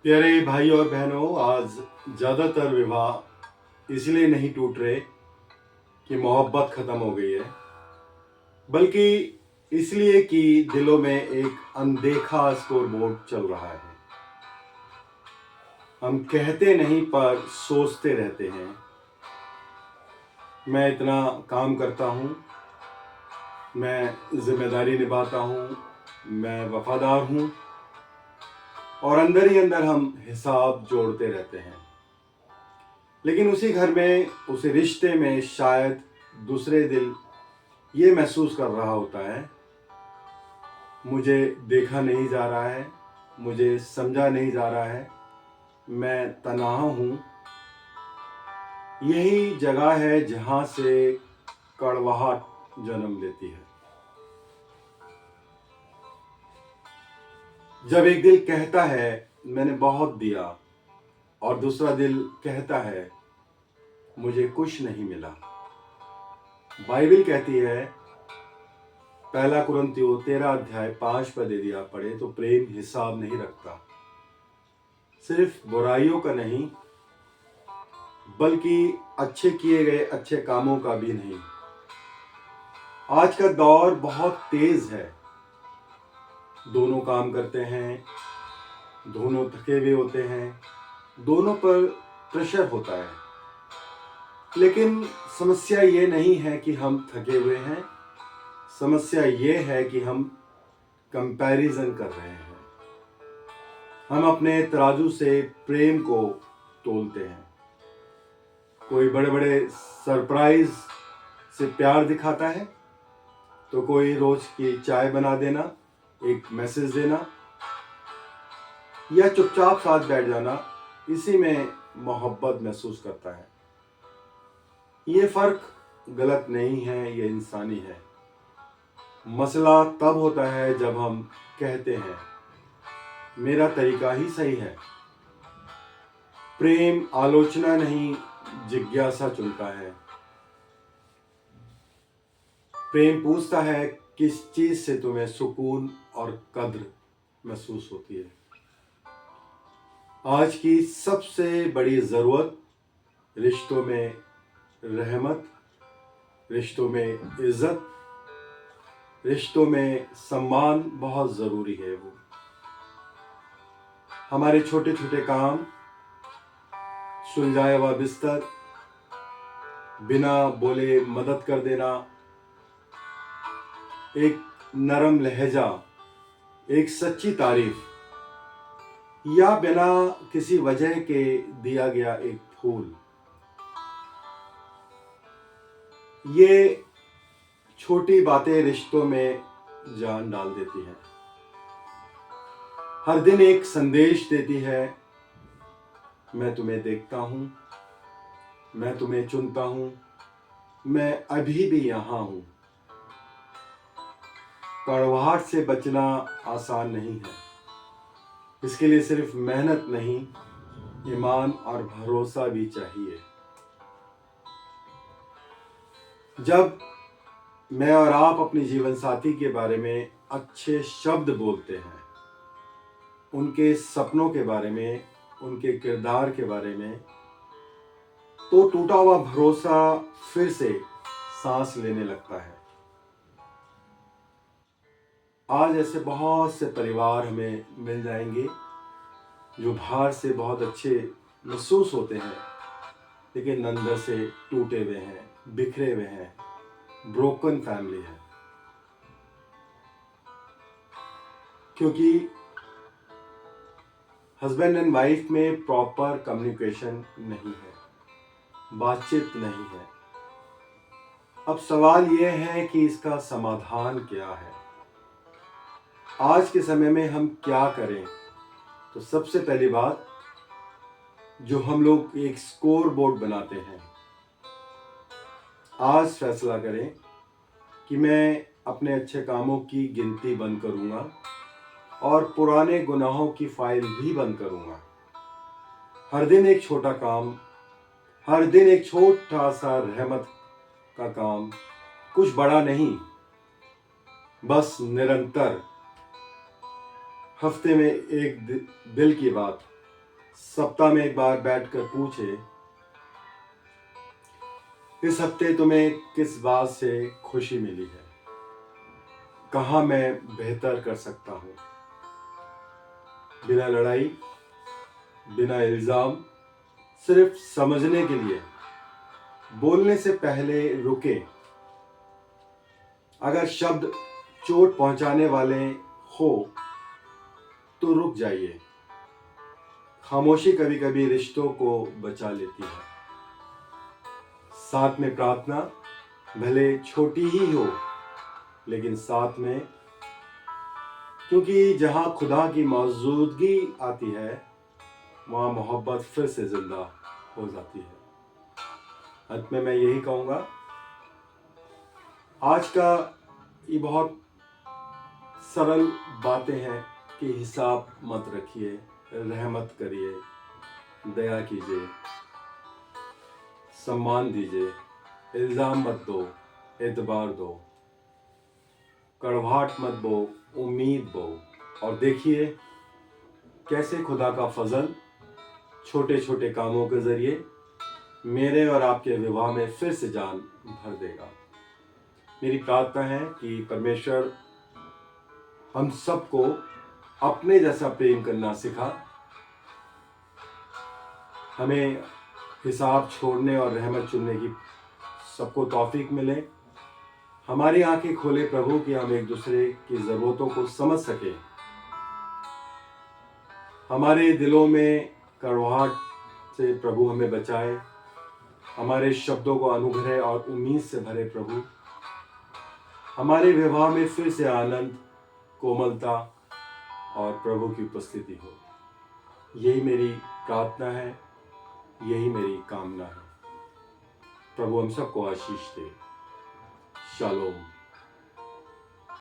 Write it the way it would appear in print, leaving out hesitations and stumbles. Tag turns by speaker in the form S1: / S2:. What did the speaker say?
S1: प्यारे भाई और बहनों, आज ज़्यादातर विवाह इसलिए नहीं टूट रहे कि मोहब्बत ख़त्म हो गई है, बल्कि इसलिए कि दिलों में एक अनदेखा स्कोरबोर्ड चल रहा है। हम कहते नहीं पर सोचते रहते हैं। मैं इतना काम करता हूँ, मैं जिम्मेदारी निभाता हूँ, मैं वफादार हूँ, और अंदर ही अंदर हम हिसाब जोड़ते रहते हैं। लेकिन उसी घर में, उसी रिश्ते में शायद दूसरे दिल ये महसूस कर रहा होता है, मुझे देखा नहीं जा रहा है, मुझे समझा नहीं जा रहा है, मैं तन्हा हूँ। यही जगह है जहाँ से कड़वाहट जन्म लेती है। जब एक दिल कहता है मैंने बहुत दिया, और दूसरा दिल कहता है मुझे कुछ नहीं मिला। बाइबल कहती है, पहला कुरिन्थियों 13 अध्याय 5 पद यदि आप पढ़े तो प्रेम हिसाब नहीं रखता, सिर्फ बुराइयों का नहीं बल्कि अच्छे किए गए अच्छे कामों का भी नहीं। आज का दौर बहुत तेज है, दोनों काम करते हैं, दोनों थके हुए होते हैं, दोनों पर प्रेशर होता है। लेकिन समस्या ये नहीं है कि हम थके हुए हैं, समस्या ये है कि हम कंपैरिजन कर रहे हैं। हम अपने तराजू से प्रेम को तोलते हैं। कोई बड़े बड़े सरप्राइज से प्यार दिखाता है, तो कोई रोज की चाय बना देना, एक मैसेज देना, या चुपचाप साथ बैठ जाना, इसी में मोहब्बत महसूस करता है। ये फर्क गलत नहीं है, ये इंसानी है। मसला तब होता है जब हम कहते हैं मेरा तरीका ही सही है। प्रेम आलोचना नहीं, जिज्ञासा चुनता है। प्रेम पूछता है किस चीज से तुम्हें सुकून और कद्र महसूस होती है। आज की सबसे बड़ी जरूरत रिश्तों में रहमत, रिश्तों में इज्जत, रिश्तों में सम्मान बहुत जरूरी है। वो हमारे छोटे छोटे काम, सुलझाया हुआ बिस्तर, बिना बोले मदद कर देना, एक नरम लहजा, एक सच्ची तारीफ, या बिना किसी वजह के दिया गया एक फूल, ये छोटी बातें रिश्तों में जान डाल देती हैं। हर दिन एक संदेश देती है, मैं तुम्हें देखता हूं, मैं तुम्हें चुनता हूं, मैं अभी भी यहां हूं। कड़वाहट से बचना आसान नहीं है, इसके लिए सिर्फ मेहनत नहीं, ईमान और भरोसा भी चाहिए। जब मैं और आप अपने जीवन साथी के बारे में अच्छे शब्द बोलते हैं, उनके सपनों के बारे में, उनके किरदार के बारे में, तो टूटा हुआ भरोसा फिर से सांस लेने लगता है। आज ऐसे बहुत से परिवार हमें मिल जाएंगे जो बाहर से बहुत अच्छे महसूस होते हैं, लेकिन अंदर से टूटे हुए हैं, बिखरे हुए हैं, ब्रोकन फैमिली है। क्योंकि हस्बैंड एंड वाइफ में प्रॉपर कम्युनिकेशन नहीं है, बातचीत नहीं है। अब सवाल यह है कि इसका समाधान क्या है। आज के समय में हम क्या करें? तो सबसे पहली बात, जो हम लोग एक स्कोर बोर्ड बनाते हैं, आज फैसला करें कि मैं अपने अच्छे कामों की गिनती बंद करूंगा और पुराने गुनाहों की फाइल भी बंद करूंगा। हर दिन एक छोटा काम, हर दिन एक छोटा सा रहमत का काम, कुछ बड़ा नहीं, बस निरंतर। हफ्ते में एक दिल की बात, सप्ताह में एक बार बैठकर पूछे, इस हफ्ते तुम्हें किस बात से खुशी मिली है, कहाँ मैं बेहतर कर सकता हूँ। बिना लड़ाई, बिना इल्जाम, सिर्फ समझने के लिए बोलने से पहले रुके। अगर शब्द चोट पहुंचाने वाले हो तो रुक जाइए। खामोशी कभी कभी रिश्तों को बचा लेती है। साथ में प्रार्थना भले छोटी ही हो, लेकिन साथ में, क्योंकि जहां खुदा की मौजूदगी आती है वहां मोहब्बत फिर से जिंदा हो जाती है। अंत में मैं यही कहूँगा, आज का ये बहुत सरल बातें हैं कि हिसाब मत रखिए, रहमत करिए, दया कीजिए, सम्मान दीजिए, इल्ज़ाम मत दो, एतबार दो, कड़वाहट मत बो, उम्मीद बो। और देखिए कैसे खुदा का फजल छोटे छोटे कामों के जरिए मेरे और आपके विवाह में फिर से जान भर देगा। मेरी प्रार्थना है कि परमेश्वर हम सबको अपने जैसा प्रेम करना सिखा, हमें हिसाब छोड़ने और रहमत चुनने की सबको तौफीक मिले। हमारी आंखें खोले प्रभु कि हम एक दूसरे की ज़रूरतों को समझ सकें। हमारे दिलों में कड़वाहट से प्रभु हमें बचाए। हमारे शब्दों को अनुग्रह और उम्मीद से भरे प्रभु। हमारे विवाह में फिर से आनंद, कोमलता और प्रभु की उपस्थिति हो। यही मेरी प्रार्थना है, यही मेरी कामना है। प्रभु हम सबको आशीष दे। शालोम।